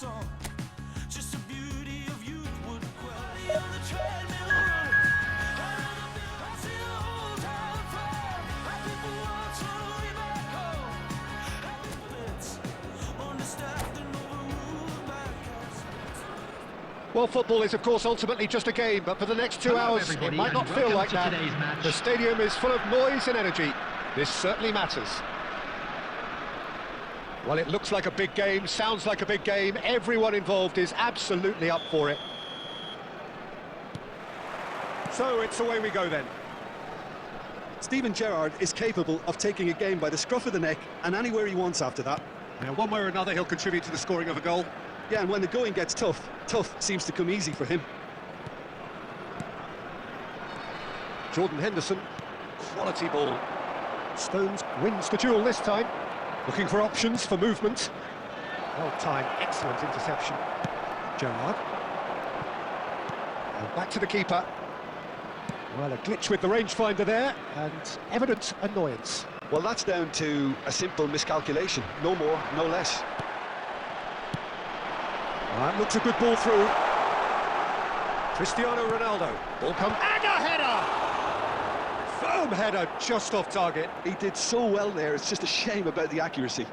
song. Just the beauty of youth would quell on the treadmill run. I see the whole town fall. People watch on the way back home. Happy bits, understaffed and overruled by cats. Well, football is, of course, ultimately just a game, but for the next 2 hours, it might not feel like that. The stadium is full of noise and energy. This certainly matters. Well, it looks like a big game, sounds like a big game. Everyone involved is absolutely up for it. So it's away we go then. Steven Gerrard is capable of taking a game by the scruff of the neck and anywhere he wants after that. Now, one way or another, he'll contribute to the scoring of a goal. Yeah, and when the going gets tough, tough seems to come easy for him. Jordan Henderson, quality ball. Stones wins the duel this time. Looking for options for movement. Well timed, excellent interception. Gerrard. And back to the keeper. Well, a glitch with the rangefinder there, and evident annoyance. Well, that's down to a simple miscalculation. No more, no less. That looks a good ball through. Cristiano Ronaldo. Ball comes, and a header! Firm header, just off target. He did so well there, it's just a shame about the accuracy.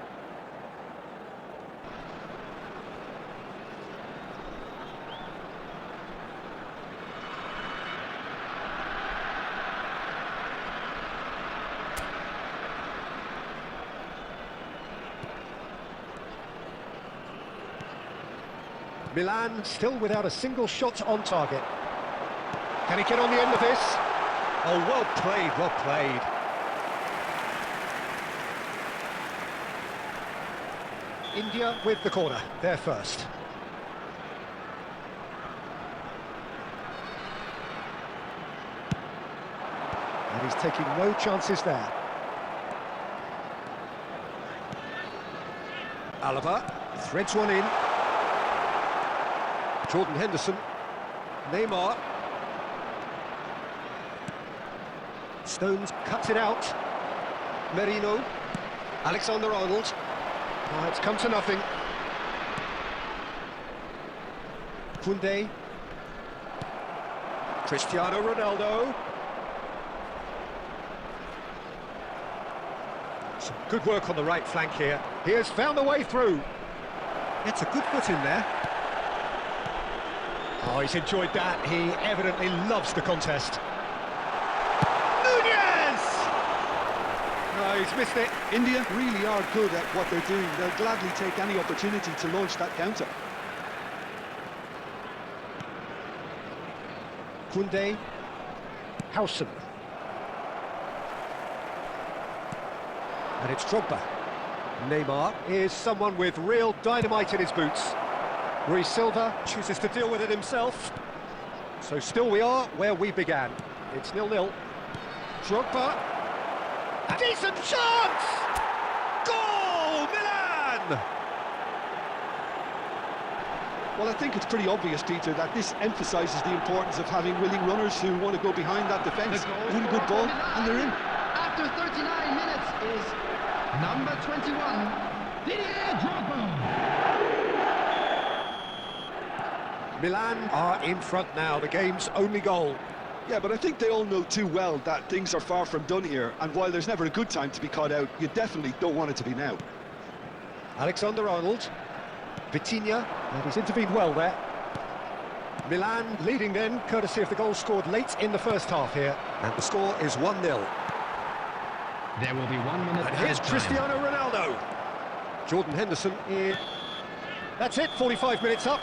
Milan still without a single shot on target. Can he get on the end of this? Oh, well played, well played. India with the corner, they're first. And he's taking no chances there. Alaba threads one in. Jordan Henderson, Neymar. Stones cuts it out. Merino, Alexander-Arnold. It's come to nothing. Koundé. Cristiano Ronaldo. Some good work on the right flank here. He has found a way through. It's a good foot in there. Oh, he's enjoyed that. He evidently loves the contest. Nunez! No, he's missed it. India really are good at what they're doing. They'll gladly take any opportunity to launch that counter. Koundé. Howson. And it's Drogba. Neymar is someone with real dynamite in his boots. Rui Silva chooses to deal with it himself. So still we are where we began. It's 0-0. Drogba. A decent chance! Goal! Milan! Well, I think it's pretty obvious, Peter, that this emphasises the importance of having willing runners who want to go behind that defence. One good ball, and they're in. After 39 minutes is number 21, Didier Drogba. Milan are in front now, the game's only goal. Yeah, but I think they all know too well that things are far from done here, and while there's never a good time to be caught out, you definitely don't want it to be now. Alexander-Arnold, Vitinha, and he's intervened well there. Milan leading then, courtesy of the goal scored late in the first half here. And the score is 1-0. There will be 1 minute. And here's Cristiano Ronaldo. Jordan Henderson in. That's it, 45 minutes up.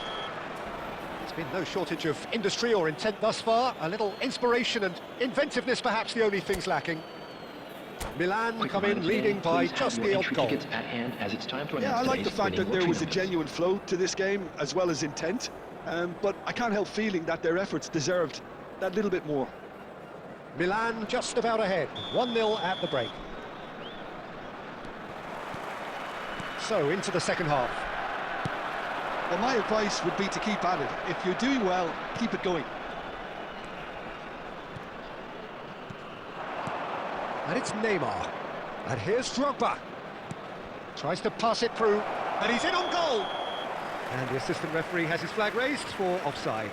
There's been no shortage of industry or intent thus far. A little inspiration and inventiveness perhaps the only things lacking. Milan come in leading by just the odd goal. Yeah, I like the fact that there was a genuine flow to this game as well as intent, but I can't help feeling that their efforts deserved that little bit more. Milan just about ahead, 1-0 at the break. So into the second half. Well, my advice would be to keep at it. If you're doing well, keep it going. And it's Neymar. And here's Drogba. Tries to pass it through, and he's in on goal. And the assistant referee has his flag raised for offside.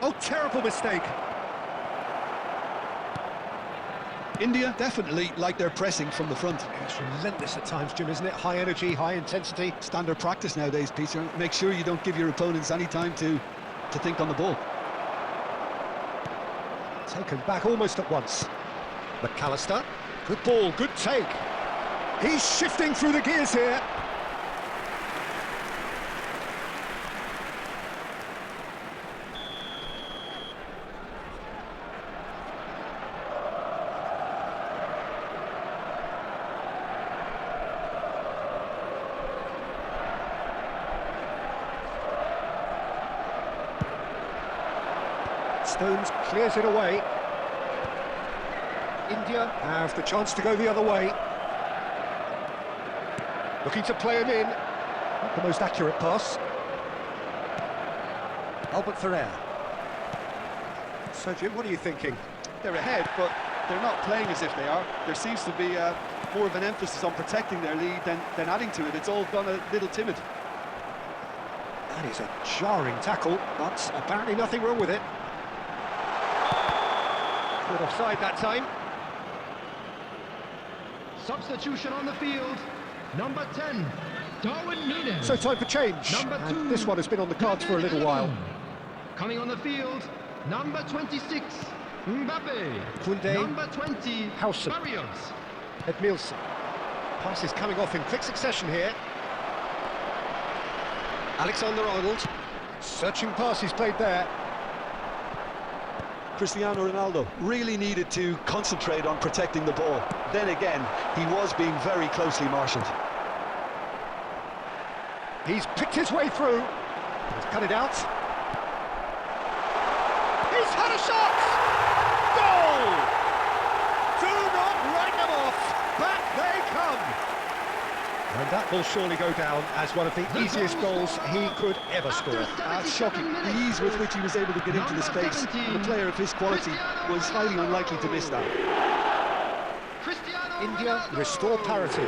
Oh, terrible mistake. India definitely like their pressing from the front. It's relentless at times, Jim, isn't it? High energy, high intensity. Standard practice nowadays, Peter. Make sure you don't give your opponents any time to think on the ball. Taken back almost at once. McAllister, good ball, good take. He's shifting through the gears here. Stones clears it away. India have the chance to go the other way. Looking to play him in. Not the most accurate pass. Albert Ferrer. So, Jim, what are you thinking? They're ahead, but they're not playing as if they are. There seems to be more of an emphasis on protecting their lead than adding to it. It's all gone a little timid. That is a jarring tackle, but apparently nothing wrong with it. Good offside that time. Substitution on the field. Number 10, Darwin Núñez. So time for change. Number 2, And this one has been on the cards for a little while. Coming on the field, number 26, Mbappe. Koundé. Number 20, Howson. Barrios. Edmilson. Pass is coming off in quick succession here. Alexander-Arnold. Searching pass he's played there. Cristiano Ronaldo really needed to concentrate on protecting the ball. Then again, he was being very closely marshalled. He's picked his way through. He's cut it out. He's had a shot! Goal! Do not write them off. Back they come. And that will surely go down as one of the easiest goals he could ever score. That's shocking. The ease with which he was able to get into the space. And a player of his quality was highly unlikely to miss that. India restore parity.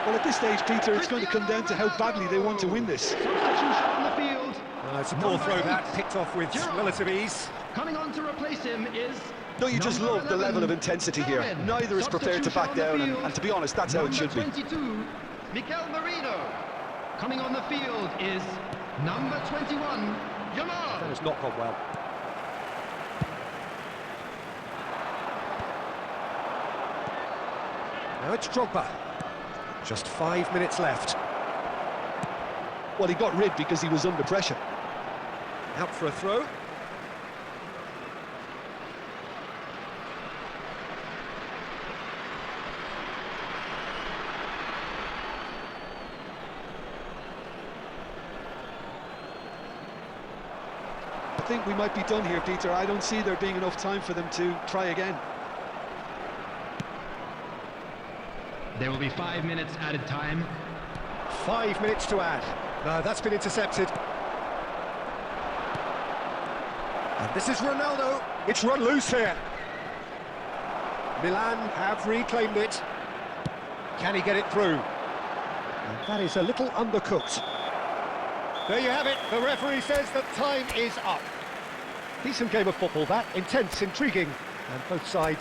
Well, at this stage, Peter, it's going to come down to how badly they want to win this. Substitution on the field. It's a poor throw that, picked off with relative ease. Coming on to replace him is... Don't you just love the level of intensity here? Neither is prepared to back down, and to be honest, that's how it should be. 22, Mikel Merino. Coming on the field is number 21, Yamal. That has not gone well. Now it's Drogba. Just 5 minutes left. Well, he got rid because he was under pressure. Out for a throw. I think we might be done here, Peter. I don't see there being enough time for them to try again. There will be 5 minutes added time. 5 minutes to add. No, that's been intercepted. And this is Ronaldo. It's run loose here. Milan have reclaimed it. Can he get it through? And that is a little undercooked. There you have it. The referee says that time is up. Decent game of football, that. Intense, intriguing, and both sides